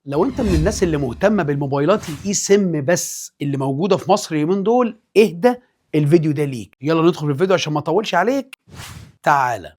لو انت من الناس اللي مهتمه بالموبايلات الاي سم بس اللي موجوده في مصر اليومين دول، اهدى، الفيديو ده ليك. يلا ندخل في الفيديو عشان ما اطولش عليك. تعالى.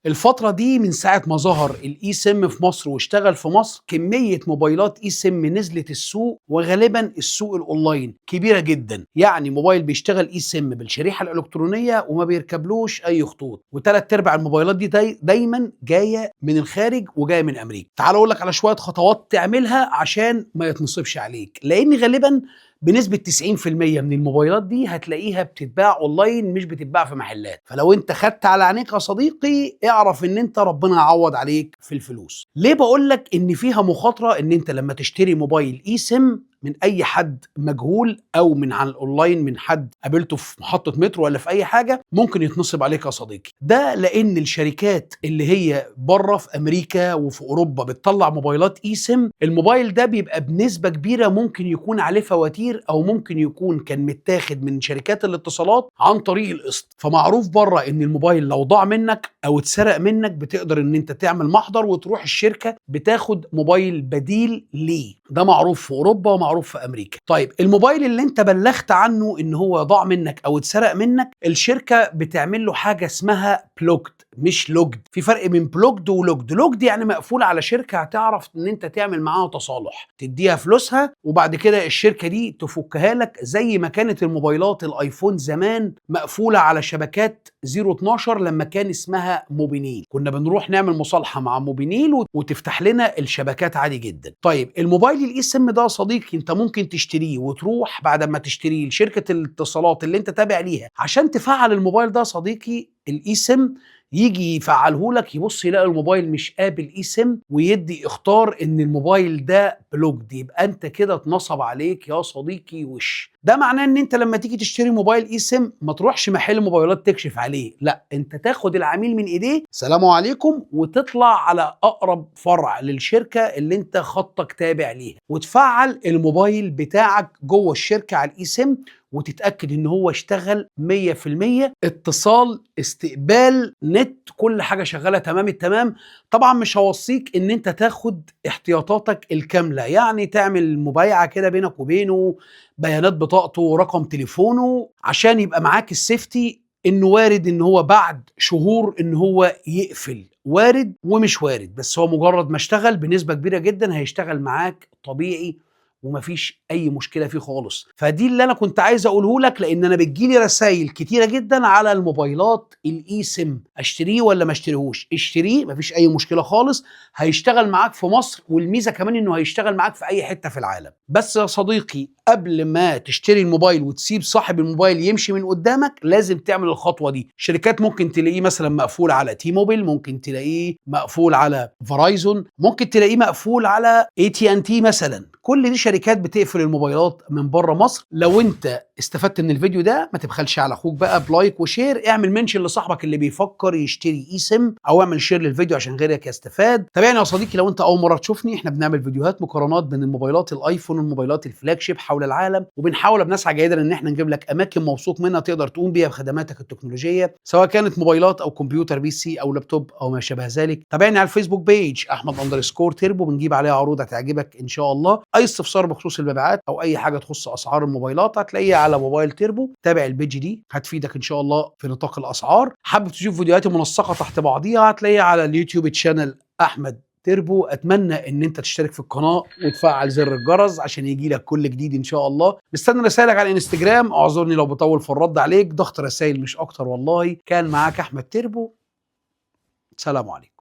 الفترة دي من ساعة ما ظهر الاي سم في مصر واشتغل في مصر، كمية موبايلات اي سم نزلت السوق، وغالبا السوق الاونلاين كبيرة جدا. يعني موبايل بيشتغل اي سم بالشريحة الالكترونية وما بيركبلوش اي خطوط، وثلاث ارباع الموبايلات دي دايما جاية من الخارج وجاية من امريكا. تعال اقول لك على شوية خطوات تعملها عشان ما يتنصبش عليك، لان غالبا بنسبة 90% من الموبايلات دي هتلاقيها بتتباع اونلاين، مش بتتباع في محلات. فلو انت خدت على عينيك يا صديقي، اعرف ان انت ربنا يعوض عليك في الفلوس. ليه بقول لك ان فيها مخاطرة؟ ان انت لما تشتري موبايل اي سم من اي حد مجهول او من على الاونلاين، من حد قابلته في محطة مترو ولا في اي حاجة، ممكن يتنصب عليك يا صديقي. ده لان الشركات اللي هي بره في امريكا وفي اوروبا بتطلع موبايلات اي سم، الموبايل ده بيبقى بنسبة كبيرة ممكن يكون عليه فواتير، او ممكن يكون كان متاخد من شركات الاتصالات عن طريق القسط. فمعروف بره ان الموبايل لو ضاع منك او اتسرق منك، بتقدر ان انت تعمل محضر وتروح الشركة بتاخد موبايل بديل ليه. ده معروف في اوروبا ومعروف في امريكا. طيب الموبايل اللي انت بلغت عنه ان هو ضاع منك او اتسرق منك، الشركة بتعمل له حاجة اسمها بلوكد، مش لوجد. في فرق بين بلوكد ولوجد. لوجد يعني مقفول على شركة هتعرف ان انت تعمل معاها تصالح، تديها فلوسها وبعد كده الشركة دي تفكها لك، زي ما كانت الموبايلات الايفون زمان مقفولة على شبكات 012 لما كان اسمها موبينيل. كنا بنروح نعمل مصالحة مع موبينيل وتفتح لنا الشبكات عادي جدا. طيب الموبايل الاي سم ده يا صديقي، انت ممكن تشتريه وتروح بعد ما تشتريه لشركة الاتصالات اللي انت تابع ليها عشان تفعل الموبايل ده يا صديقي الاي سم، يجي يفعله لك، يبص يلاقي الموبايل مش قابل اي سم، ويدي اختار ان الموبايل ده بلوكد. يبقى انت كده اتنصب عليك يا صديقي وش. ده معناه ان انت لما تيجي تشتري موبايل اي سم ما تروحش محل موبايلات تكشف عليه، لا، انت تاخد العميل من ايديه سلام عليكم، وتطلع على اقرب فرع للشركه اللي انت خطك تابع ليها، وتفعل الموبايل بتاعك جوه الشركه على الاي سم، وتتأكد ان هو اشتغل 100%، اتصال، استقبال، نت، كل حاجة شغالة تمام التمام. طبعا مش هوصيك ان انت تاخد احتياطاتك الكاملة، يعني تعمل مبايعة كده بينك وبينه، بيانات بطاقته ورقم تليفونه، عشان يبقى معاك السيفتي. انه وارد ان هو بعد شهور ان هو يقفل، وارد ومش وارد، بس هو مجرد ما اشتغل بنسبة كبيرة جدا هيشتغل معاك طبيعي ومفيش اي مشكله فيه خالص. فدي اللي انا كنت عايز اقوله لك، لان انا بتجيلي رسائل كتيره جدا على الموبايلات الاي سم، اشتريه ولا ما اشتريهوش؟ اشتريه، مفيش اي مشكله خالص، هيشتغل معاك في مصر، والميزه كمان انه هيشتغل معاك في اي حته في العالم. بس يا صديقي، قبل ما تشتري الموبايل وتسيب صاحب الموبايل يمشي من قدامك، لازم تعمل الخطوه دي. شركات ممكن تلاقيه مثلا مقفول على تي موبيل، ممكن تلاقيه مقفول على فرايزون، ممكن تلاقيه مقفول على اي تي ان تي مثلا. كل دي شركات بتقفل الموبايلات من بره مصر. لو انت استفدت من الفيديو ده، ما تبخلش على اخوك بقى بلايك وشير، اعمل منشن لصاحبك اللي بيفكر يشتري اي سم، او اعمل شير للفيديو عشان غيرك يستفاد. تابعني يا صديقي لو انت اول مره تشوفني. احنا بنعمل فيديوهات مقارنات بين الموبايلات الايفون والموبايلات الفلاج شيب حول العالم، وبنحاول بنسعى جيدا ان احنا نجيب لك اماكن موثوق منها تقدر تقوم بيها بخدماتك التكنولوجيه، سواء كانت موبايلات او كمبيوتر بي سي او لابتوب او ما شابه ذلك. تابعني على الفيسبوك بيج احمد_تربو، بنجيب عليها عروض هتعجبك ان شاء الله. اي استفسار بخصوص المبيعات او اي حاجه تخص اسعار الموبايلات هتلاقيها على موبايل تربو. تابع البيج دي، هتفيدك ان شاء الله في نطاق الاسعار. حابب تشوف فيديوهاتي منسقه تحت بعضيها، هتلاقيها على اليوتيوب تشانل احمد تربو. اتمنى ان انت تشترك في القناه وتفعل زر الجرس عشان يجي لك كل جديد ان شاء الله. مستني رسائلك على الانستجرام، اعذرني لو بطول في الرد عليك، ضغط رسائل مش اكتر والله. كان معاك احمد تربو، سلام عليكم.